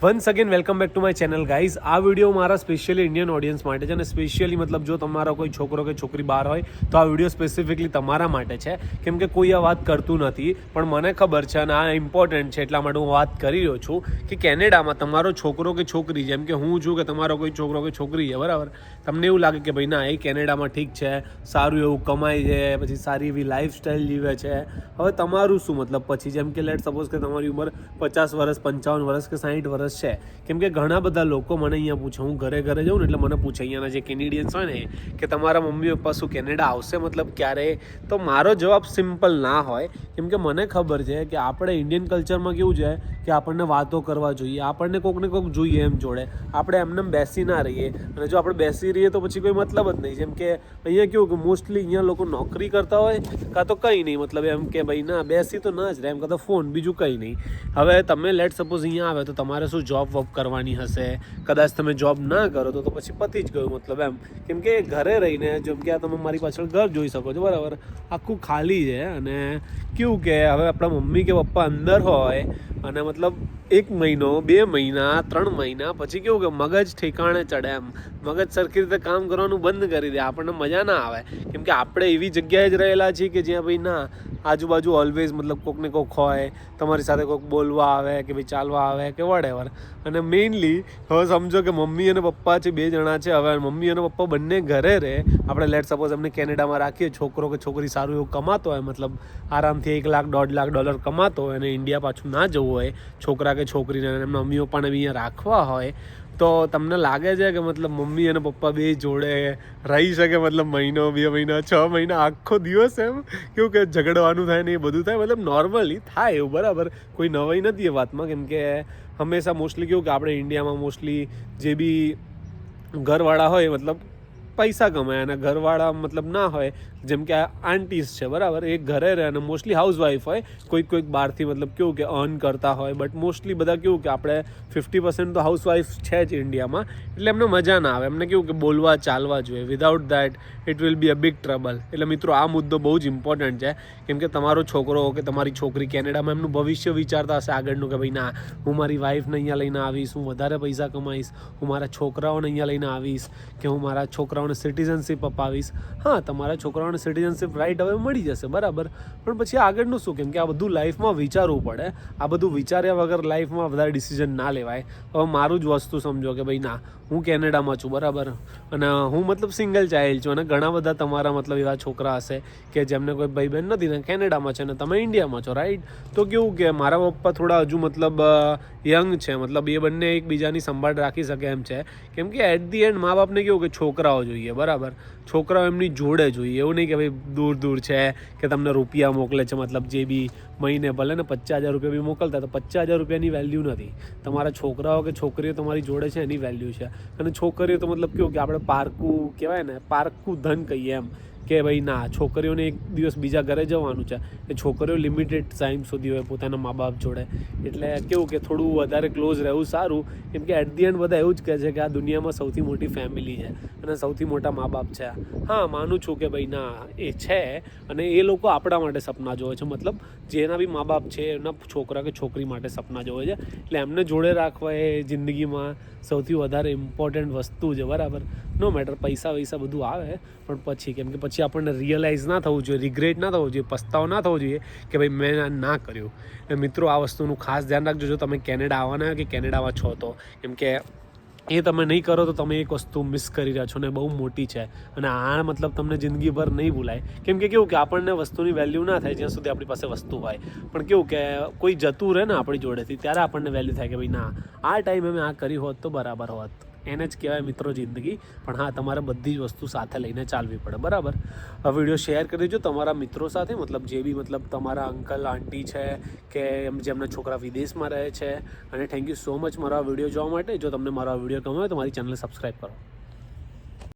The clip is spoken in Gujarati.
Once again welcome back to my channel guys. આ વિડીયો મારા સ્પેશિયલી ઇન્ડિયન ઓડિયન્સ માટે છે અને સ્પેશિયલી મતલબ જો તમારો કોઈ છોકરો કે છોકરી બહાર હોય તો આ વિડીયો સ્પેસિફિકલી તમારા માટે છે, કેમ કે કોઈ આ વાત કરતું નથી. પણ મને ખબર છે અને આ ઇમ્પોર્ટન્ટ છે, એટલા માટે હું વાત કરી રહ્યો છું કે કેનેડામાં તમારો છોકરો કે છોકરી, જેમ કે હું છું કે તમારો કોઈ છોકરો કે છોકરી છે બરાબર, તમને એવું લાગે કે ભાઈ ના એ કેનેડામાં ઠીક છે, સારું એવું કમાય છે, પછી સારી એવી લાઈફસ્ટાઈલ જીવે છે. હવે તમારું શું મતલબ પછી, જેમ કે લેટ સપોઝ કે તમારી ઉંમર 50 વર્ષ 55 વર્ષ કે 60 વર્ષ છે, કેમ કે ઘણા બધા લોકો મને અહીંયા પૂછે, હું ઘરે જાઉં ને એટલે મને પૂછે અહીંયાના જે કેનેડિયન્સ હોય ને કે તમારા મમ્મી પપ્પા શું કેનેડા આવશે મતલબ ક્યારે. તો મારો જવાબ સિમ્પલ ના હોય, કેમ કે મને ખબર છે કે આપણે ઇન્ડિયન કલ્ચરમાં કેવું છે કે આપણને વાતો કરવા જોઈએ, આપણને કોઈક ને કોઈક જોઈએ એમ જોડે, આપણે એમને બેસી ના રહીએ. અને જો આપણે બેસી રહીએ તો પછી કોઈ મતલબ જ નહીં. જેમ કે અહીંયા કેવું કે મોસ્ટલી અહીંયા લોકો નોકરી કરતા હોય કાં તો કંઈ નહીં, મતલબ એમ કે ભાઈ ના બેસી તો ના જ રહે એમ, કાં તો ફોન, બીજું કંઈ નહીં. હવે તમે લેટ સપોઝ અહીંયા આવે તો તમારે શું જોબ વોબ કરવાની હશે, કદાચ તમે જોબ ના કરો તો પછી પતી જ ગયું મતલબ એમ. કેમ કે ઘરે રહીને, જેમ કે આ તમે મારી પાછળ ઘર જોઈ શકો છો બરાબર, આખું ખાલી છે. અને કેવું કે હવે આપણા મમ્મી કે પપ્પા અંદર હોય અને મતલબ 1 મહિનો 2 મહિના 3 મહિના પછી કેવું કે મગજ ઠેકાણે ચડે એમ, મગજ સરખી રીતે કામ કરવાનું બંધ કરી દે, આપણને મજા ના આવે. કેમ કે આપણે એવી જગ્યાએ જ રહેલા છીએ કે જ્યાં ભાઈ ના આજુબાજુ ઓલવેઝ મતલબ કોઈક ને કોઈક હોય, તમારી સાથે કોઈક બોલવા આવે કે ભાઈ ચાલવા આવે કે વોટેવર. અને મેઇનલી હવે સમજો કે મમ્મી અને પપ્પા છે, 2 જણા છે. હવે મમ્મી અને પપ્પા બંને ઘરે રહે, આપણે લેટ સપોઝ એમને કેનેડામાં રાખીએ, છોકરો કે છોકરી સારું એવું કમાતો હોય, મતલબ આરામથી $1 લાખ $1.5 લાખ કમાતો હોય અને ઇન્ડિયા પાછું ના જવું હોય છોકરા કે છોકરીને, એમના મમ્મી પપ્પાને બી અહીંયા રાખવા હોય, તો તમને લાગે છે કે મતલબ મમ્મી અને પપ્પા બે જોડે રહી શકે મતલબ મહિનો 2 મહિના 6 મહિના આખો દિવસ એમ કેવું કે ઝઘડવાનું થાય ને એ બધું થાય, મતલબ નોર્મલી થાય એવું બરાબર, કોઈ નવાઈ નથી એ વાતમાં. કેમ કે હંમેશા મોસ્ટલી કેવું કે આપણે ઇન્ડિયામાં મોસ્ટલી જે બી ઘરવાળા હોય મતલબ પૈસા કમાય અને ઘરવાળા મતલબ ના હોય, જેમ કે આંટીસ છે બરાબર, એ ઘરે રહે અને મોસ્ટલી હાઉસવાઈફ હોય, કોઈક બહારથી મતલબ કેવું કે અર્ન કરતા હોય, બટ મોસ્ટલી બધા કેવું કે આપણે 50% તો હાઉસવાઈફ છે જ ઇન્ડિયામાં, એટલે એમને મજા ના આવે, એમને કેવું કે બોલવા ચાલવા જોઈએ. Without that it will be a big trouble. એટલે મિત્રો આ મુદ્દો બહુ જ ઇમ્પોર્ટન્ટ છે, કેમ કે તમારો છોકરો કે તમારી છોકરી કેનેડામાં એમનું ભવિષ્ય વિચારતા હશે આગળનું કે ભાઈ ના હું મારી વાઈફને અહીંયા લઈને આવીશ, હું વધારે પૈસા કમાઈશ, હું મારા છોકરાઓને અહીંયા લઈને આવીશ, કે હું મારા છોકરાઓને સિટીઝનશીપ અપાવીશ. હા, તમારા છોકરાઓને સિટીઝનશીપ રાઈટ હવે મળી જશે બરાબર, પણ પછી આગળનું શું? કેમ કે આ બધું લાઈફમાં વિચારવું પડે, આ બધું વિચાર્યા વગર લાઈફમાં વધારે ડિસિઝન ના લેવાય. હવે મારું જ વસ્તુ સમજો કે ભાઈ ના હું કેનેડામાં છું બરાબર, અને હું મતલબ સિંગલ ચાઇલ્ડ છું, અને ઘણા બધા તમારા મતલબ એવા છોકરા હશે કે જેમને કોઈ ભાઈ બહેન નથી ને કેનેડામાં છે ને તમે ઇન્ડિયામાં છો, રાઈટ? તો કેવું કે મારા પપ્પા થોડા હજુ મતલબ યંગ છે, મતલબ એ બંને એકબીજાની સંભાળ રાખી શકે એમ છે. કેમ કે એટ ધી એન્ડ મા બાપને કેવું કે છોકરાઓ જોઈએ બરાબર, છોકરાઓ એમની જોડે જોઈએ, એવું નહીં કે ભાઈ દૂર છે કે તમને રૂપિયા મોકલે છે, મતલબ જે બી મહિને ભલે ને 50,000 રૂપિયા બી મોકલતા, તો 50,000 રૂપિયાની વેલ્યુ નથી. તમારા છોકરાઓ કે છોકરીઓ તમારી જોડે છે એની વેલ્યુ છે. અને છોકરીઓ તો મતલબ કેવું કે આપણે પારકું કહેવાય ને, પારકું ધન કહીએ એમ, કે ભાઈ ના છોકરીઓને એક દિવસ બીજા ઘરે જવાનું છે, એ છોકરીઓ લિમિટેડ ટાઈમ સુધી હોય પોતાના મા બાપ જોડે. એટલે કેવું કે થોડું વધારે ક્લોઝ રહેવું સારું, કેમ કે એટ ધી એન્ડ બધા એવું જ કહે છે કે આ દુનિયામાં સૌથી મોટી ફેમિલી છે અને સૌથી મોટા મા બાપ છે. હા, માનું છું કે ભાઈ ના એ છે, અને એ લોકો આપણા માટે સપના જોવે છે, મતલબ જેના બી મા બાપ છે એમના છોકરા કે છોકરી માટે સપના જોવે છે, એટલે એમને જોડે રાખવા એ જિંદગીમાં સૌથી વધારે ઇમ્પોર્ટન્ટ વસ્તુ છે બરાબર. નો મેટર પૈસા વૈસા બધું આવે, પણ પછી કેમ કે પછી આપણને રિયલાઇઝ ના થવું જોઈએ, રિગ્રેટ ના થવું જોઈએ, પસ્તાવો ના થવો જોઈએ કે ભાઈ મેં ના કર્યું. એટલે મિત્રો આ વસ્તુનું ખાસ ધ્યાન રાખજો જો તમે કેનેડા આવવાના કે કેનેડામાં છો તો, કેમ કે એ તમે નહીં કરો તો તમે એક વસ્તુ મિસ કરી રહ્યા છો ને બહુ મોટી છે, અને આ મતલબ તમને જિંદગીભર નહીં ભૂલાય. કેમ કે કેવું કે આપણને વસ્તુની વેલ્યુ ના થાય જ્યાં સુધી આપણી પાસે વસ્તુ હોય, પણ કેવું કે કોઈ જતું રહે ને આપણી જોડેથી ત્યારે આપણને વેલ્યુ થાય કે ભાઈ ના આ ટાઈમે મેં આ કર્યું હોત તો બરાબર હોત. એને જ કહેવાય મિત્રો જિંદગી. પણ હા, તમારે બધી જ વસ્તુ સાથે લઈને ચાલવી પડે બરાબર. આ વિડીયો શેર કરી દેજો તમારા મિત્રો સાથે, મતલબ જે બી મતલબ તમારા અંકલ આંટી છે કે જેમના છોકરા વિદેશમાં રહે છે. અને થેન્ક યુ સો મચ મારો આ વિડીયો જોવા માટે. જો તમને મારો આ વિડીયો ગમ્યો હોય તો મારી ચેનલ સબસ્ક્રાઈબ કરો.